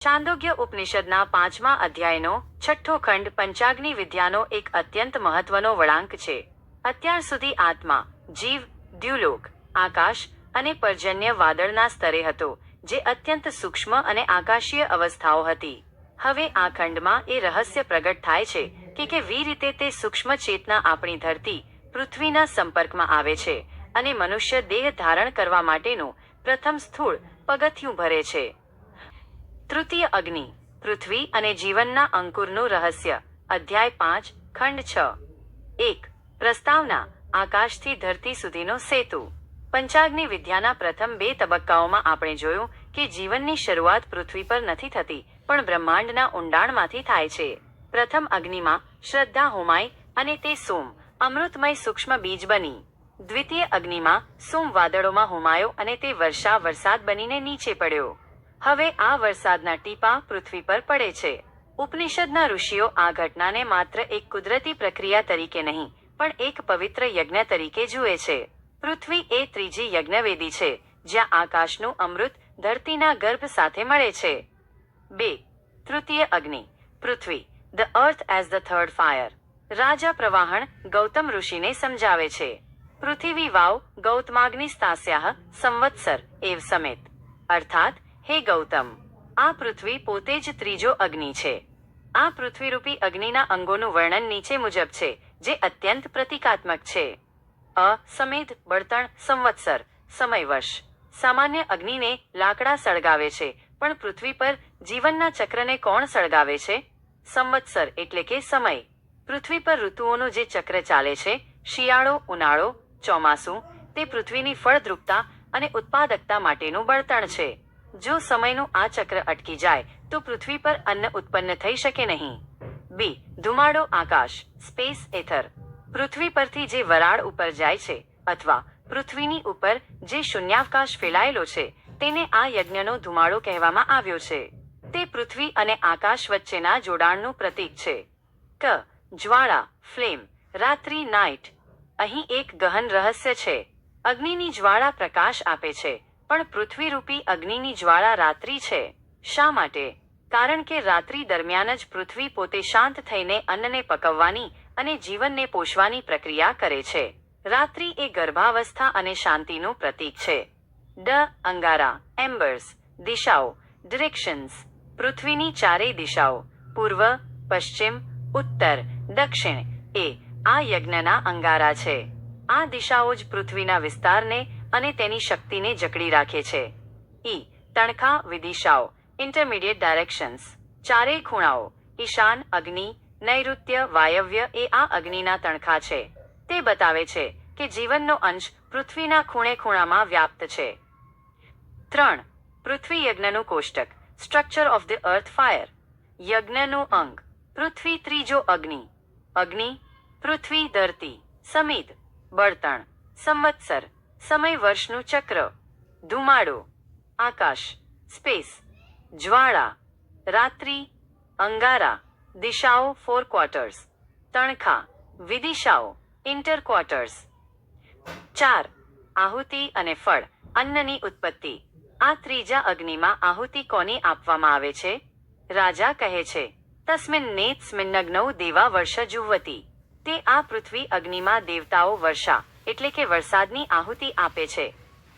છાંદોગ્ય ઉપનિષદના 5મા અધ્યાયનો 6ઠ્ઠો ખંડ પંચાગ્નિ વિદ્યાનો એક અત્યંત મહત્વનો વળાંક છે. અત્યાર સુધી આત્મા, જીવ, દ્યુલોક, આકાશ અને પર્જન્ય વાદળના સ્તરે હતો, જે અત્યંત સૂક્ષ્મ અને આકાશીય અવસ્થાઓ હતી. હવે આ ખંડમાં એ રહસ્ય પ્રગટ થાય છે કે કેવી રીતે તે સૂક્ષ્મ ચેતના આપણી ધરતી, પૃથ્વીના સંપર્કમાં આવે છે અને મનુષ્ય દેહ ધારણ કરવા માટેનું પ્રથમ સ્થૂળ પગથિયું ભરે છે. તૃતીય અગ્નિ, પૃથ્વી અને જીવનના અંકુરનું રહસ્ય. અધ્યાય 5, ખંડ 6. 1. પ્રસ્તાવના: આકાશથી ધરતી સુધીનો સેતુ. પંચાગ્નિ વિદ્યાના પ્રથમ 2 તબક્કાઓમાં આપણે જોયું કે જીવનની શરૂઆત પૃથ્વી પર નથી થતી, પણ બ્રહ્માંડના ઊંડાણમાંથી થાય છે. પ્રથમ અગ્નિમાં શ્રદ્ધા હોમાઈ અને તે સોમ, અમૃતમય સૂક્ષ્મ બીજ બની. દ્વિતીય અગ્નિમાં સોમ વાદળોમાં હોમાયો અને તે વર્ષા વરસાદ બનીને નીચે પડ્યો. હવે આ વરસાદના ટીપા પૃથ્વી પર પડે છે. ઉપનિષદના ઋષિઓ આ ઘટનાને માત્ર એક કુદરતી પ્રક્રિયા તરીકે નહીં, પણ એક પવિત્ર યજ્ઞ તરીકે જુએ છે. પૃથ્વી એ ત્રીજી યજ્ઞવેદી છે, જ્યાં આકાશનું અમૃત ધરતીના ગર્ભ સાથે મળે છે. 2. તૃતીય અગ્નિ, પૃથ્વી, the earth as the third fire. રાજા પ્રવાહણ ગૌતમ ઋષિને સમજાવે છે. પૃથિવી વાવ ગૌતમાગ્નિસ્તાસ્યાહ સંવત્સર એવ સમેત. અર્થાત, હે ગૌતમ, આ પૃથ્વી પોતે જ ત્રીજો અગ્નિ છે. આ પૃથ્વીરૂપી અગ્નિના અંગોનું વર્ણન નીચે મુજબ છે, જે અત્યંત પ્રતીકાત્મક છે. અ. સમેધ, બળતણ, સંવત્સર, સમય વર્ષ. સામાન્ય અગ્નિને લાકડા સળગાવે છે, પણ પૃથ્વી પર જીવનના ચક્રને કોણ સળગાવે છે? સંવત્સર એટલે કે સમય. પૃથ્વી પર ઋતુઓનું જે ચક્ર ચાલે છે, શિયાળો, ઉનાળો, ચોમાસું, તે પૃથ્વીની ફળદ્રુપતા અને ઉત્પાદકતા માટેનું બળતણ છે. જો સમયનું આ ચક્ર અટકી જાય તો પૃથ્વી પર અન્ન ઉત્પન્ન થઈ શકે નહીં. બી. ધુમાડો, આકાશ, સ્પેસ એથર. પૃથ્વી પરથી જે વરાળ ઉપર જાય છે, અથવા પૃથ્વીની ઉપર જે શૂન્યાવકાશ ફેલાયેલો છે, તેને આ યજ્ઞનો ધુમાડો કહેવામાં આવ્યો છે. તે પૃથ્વી અને આકાશ વચ્ચેના જોડાણનું પ્રતીક છે. ક. જ્વાળા, ફ્લેમ, રાત્રિ, નાઇટ. અહીં એક ગહન રહસ્ય છે. અગ્નિની જ્વાળા પ્રકાશ આપે છે, પણ પૃથ્વીરૂપી અગ્નિની જ્વાળા રાત્રિ છે. શા માટે? કારણ કે રાત્રિ દરમિયાન જ પૃથ્વી પોતે શાંત થઈને અન્નને પકવવાની અને જીવનને પોષવાની પ્રક્રિયા કરે છે. રાત્રિ એ ગર્ભાવસ્થા અને શાંતિનું પ્રતીક છે. ડ. અંગારા, એમ્બર્સ. દિશાઓ, ડિરેક્શન્સ. પૃથ્વીની ચારેય દિશાઓ, પૂર્વ, પશ્ચિમ, ઉત્તર, દક્ષિણ, એ આ યજ્ઞના અંગારા છે. આ દિશાઓ જ પૃથ્વીના વિસ્તારને અને તેની શક્તિને જકડી રાખે છે. ઈ. તણખા, વિદિશાઓ, ઇન્ટરમીડિયેટ ડાયરેક્શન્સ. ચારેય ખૂણાઓ, ઈશાન, અગ્નિ, નૈઋત્ય, વાયવ્ય એ આ અગ્નિના તણખા છે. તે બતાવે છે કે જીવનનો અંશ પૃથ્વીના ખૂણે ખૂણામાં વ્યાપ્ત છે. 3. પૃથ્વી યજ્ઞનું કોષ્ટક. Structure of the earth fire. યજ્ઞનું અંગ. પૃથ્વી ત્રીજો અગ્નિ. અગ્નિ, પૃથ્વી, ધરતી. સમિધ, બળતણ. સંવત્સર, સમય વર્ષનું ચક્ર. ધુમાડો, આકાશ, સ્પેસ. જ્વાળા, રાત્રિ. અંગારા, દિશાઓ, 4 ક્વાર્ટર્સ. તણખા, વિદિશાઓ, ઇન્ટર ક્વાર્ટર્સ. 4. આહુતિ અને ફળ, અન્નની ઉત્પત્તિ. આ ત્રીજા અગ્નિમાં આહુતિ કોની આપવામાં આવે છે? રાજા કહે છે, તસ્મિન નેત્સ્મિન્નગ્નૌ દેવા વર્ષ જુહ્વતી. તે આ પૃથ્વી અગ્નિમાં દેવતાઓ વર્ષા એટલે કે વરસાદની આહુતિ આપે છે.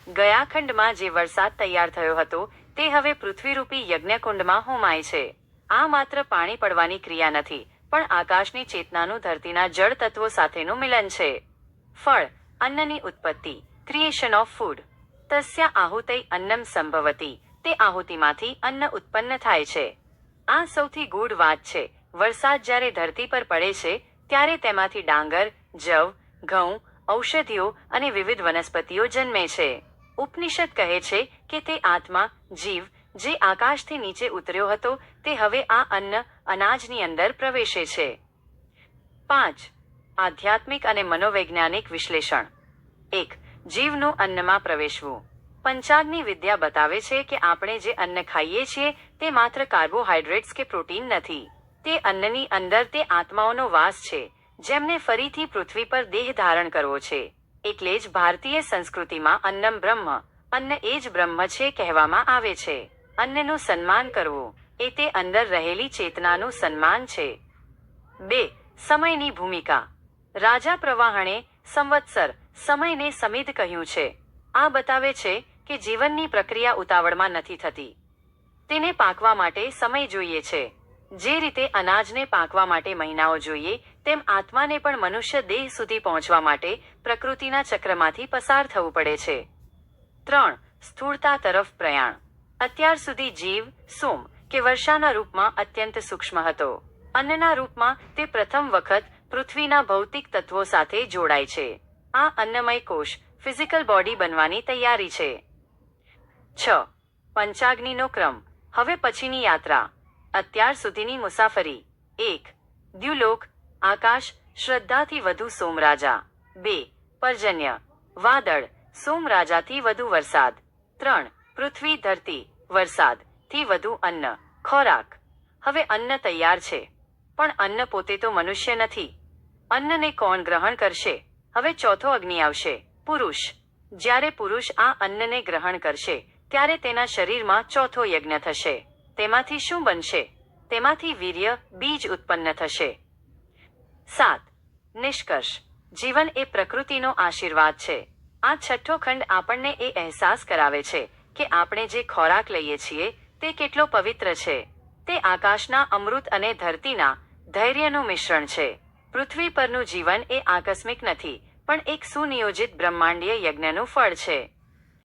ગયા ખંડમાં જે વરસાદ તૈયાર થયો હતો, તે હવે પૃથ્વીરૂપી યજ્ઞકુંડમાં હોમાય છે. આ માત્ર પાણી પડવાની ક્રિયા નથી, પણ આકાશની ચેતનાનું ધરતીના જળ તત્વો સાથેનું મિલન છે. ફળ, અન્નની ઉત્પત્તિ, ક્રિએશન ઓફ ફૂડ. તસ્યા આહુતૈ અન્નમ સંભવતી. તે આહુતિમાંથી અન્ન ઉત્પન્ન થાય છે. આ સૌથી ગૂઢ વાત છે. વરસાદ જ્યારે ધરતી પર પડે છે, ત્યારે તેમાંથી ડાંગર, જવ, ઘઉં, ઔષધિઓ અને વિવિધ વનસ્પતિઓ જન્મે છે. ઉપનિષદ કહે છે કે તે આત્મા, જીવ, જે આકાશથી નીચે ઉતર્યો હતો, તે હવે આ અન્ન, અનાજની અંદર પ્રવેશે છે. 5. આધ્યાત્મિક અને મનોવૈજ્ઞાનિક વિશ્લેષણ. 1. જીવનું અન્નમાં પ્રવેશવું. પંચાગ્નિ વિદ્યા બતાવે છે કે આપણે જે અન્ન ખાઈએ છીએ તે માત્ર કાર્બોહાઈડ્રેટ્સ કે પ્રોટીન નથી. તે અન્નની અંદર તે આત્માઓનો વાસ છે, જેમને ફરીથી પૃથ્વી પર દેહ ધારણ કરવો છે. એટલે જ ભારતીય સંસ્કૃતિમાં અન્નમ બ્રહ્મ, અન્ન એ જ બ્રહ્મ છે કહેવામાં આવે છે. અન્નનું સન્માન કરવું. એ તે અંદર રહેલી ચેતનાનું સન્માન છે. 2. સમયની ભૂમિકા. રાજા પ્રવાહણે સંવત્સર સમયને સમિધ કહ્યું છે. આ બતાવે છે કે જીવનની પ્રક્રિયા ઉતાવળમાં નથી થતી. તેને પાકવા માટે સમય જોઈએ છે. જે રીતે અનાજને પાકવા માટે મહિનાઓ જોઈએ, તેમ આત્માને પણ મનુષ્ય દેહ સુધી પહોંચવા માટે પ્રકૃતિના ચક્રમાંથી પસાર થવું પડે છે. 3. સ્થૂળતા તરફ પ્રયાણ. અત્યાર સુધી જીવ સોમ કે વર્ષાના રૂપમાં અત્યંત સૂક્ષ્મ હતો. અન્નના રૂપમાં તે પ્રથમ વખત પૃથ્વીના ભૌતિક તત્વો સાથે જોડાય છે. આ અન્નમય કોષ ફિઝિકલ બોડી બનવાની તૈયારી છે. 6. પંચાગ્નિનો ક્રમ. હવે પછીની યાત્રા. અત્યાર સુધીની મુસાફરી. 1. દ્યુલોક આકાશ શ્રદ્ધાથી વધુ સોમરાજા. 2. પર્જન્ય વાદળ સોમરાજાથી વધુ વરસાદ. 3. પૃથ્વી ધરતી વરસાદ થી વધુ અન્ન ખોરાક. હવે અન્ન તૈયાર છે, પણ અન્ન પોતે તો મનુષ્ય નથી. અન્નને કોણ ગ્રહણ કરશે? હવે ચોથો અગ્નિ આવશે, પુરુષ. જ્યારે પુરુષ આ અન્નને ગ્રહણ કરશે, ત્યારે તેના શરીરમાં ચોથો યજ્ઞ થશે. તેમાંથી શું બનશે? તેમાંથી વીર્ય બીજ ઉત્પન્ન થશે. 7. નિષ્કર્ષ. જીવન એ પ્રકૃતિનો આશીર્વાદ છે. આ છઠ્ઠો ખંડ આપણને એ અહેસાસ કરાવે છે કે આપણે જે ખોરાક લઈએ છીએ તે કેટલો પવિત્ર છે. તે આકાશના અમૃત અને ધરતીના ધૈર્યનું મિશ્રણ છે. પૃથ્વી પરનું જીવન એ આકસ્મિક નથી, પણ એક સુનિયોજિત બ્રહ્માંડીય યજ્ઞનું ફળ છે.